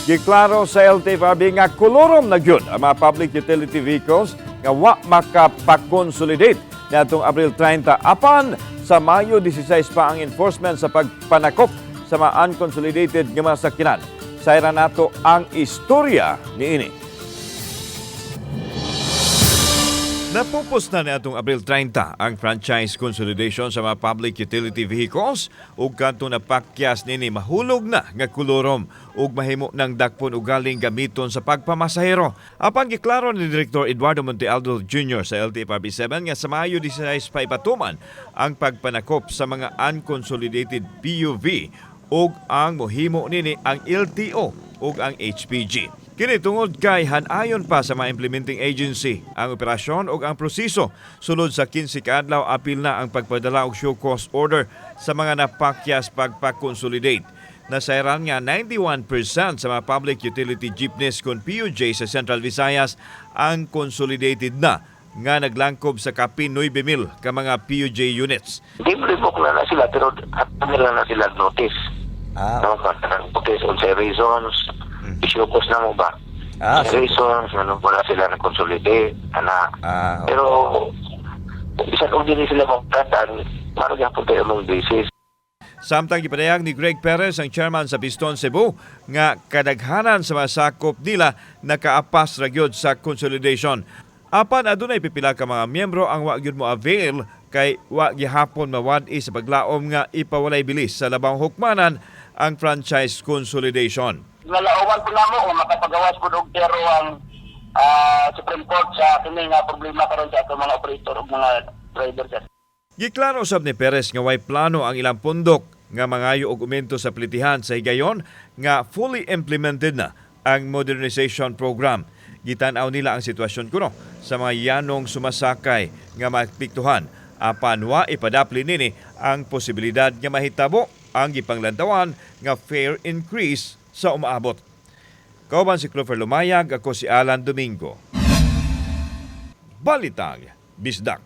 Giklaro sa LTFRB nga kolorom na gyud ang mga public utility vehicles nga wa makapakonsolidate niadtong Abril 30 apan sa Mayo 16 pa ang enforcement sa pagpanakop sa mga unconsolidated nga mga sakyanan. Sayra nato ang istorya niini. Napupos na niadtong Abril 30 ang franchise consolidation sa mga public utility vehicles ug kanto napakyas nini mahulog na nga kolorom ug mahimo ng dakpon ug galing gamiton sa pagpamasahero. Apan giklaro ni Direktor Eduardo Montealdo Jr. sa LTFRB7 nga sa Mayo 16 pa ipatuman ang pagpanakop sa mga unconsolidated PUV ug ang mohimo nini ang LTO ug ang HPG. Kini tungod kay hanayon pa sa mga implementing agency ang operasyon ug ang proseso sulod sa 15 ka adlaw apil na ang pagpadala og show cause order sa mga napakyas pagpakonsolidate. Nasairan nga 91% sa mga public utility jeepneys kon PUJ sa Central Visayas ang consolidated na nga naglangkob sa kapin 9,000 ka mga PUJ units. Di-revoke na sila pero nila na sila notice. Notice on sa reasons. Issue cost na mo ba? Reasons, wala sila na consolidate, Pero, bisan kung hindi sila magtatan, marag po tayo mong basis. Samtang gipadayag ni Greg Perez, ang chairman sa Piston Cebu, nga kadaghanan sa mga sakop nila nakaapas ra gyud sa consolidation. Apan adunay pipila ka mga miyembro ang wa gyud mo avail kay wa gihapon mawad-i sa paglaom nga ipawalay bilis sa labang hukmanan ang franchise consolidation. Nalauwan po na mo o makapagawas po og pero ang Supreme Court sa kini nga problema karon sa atong mga operator ug mga driver sir. Giklaro sab ni Perez nga way plano ang ilang pundok nga mangayo og aumento sa plitihan sa higayon nga fully implemented na ang modernization program. Gitan-aw nila ang sitwasyon kuno sa mga yanong sumasakay nga mapiktuhan apan wa ipadapli nini ang posibilidad nga mahitabo ang gipanglantawan nga fare increase sa umaabot. Kauban si Clover Lumayag, ako si Alan Domingo. Balitang Bisdak.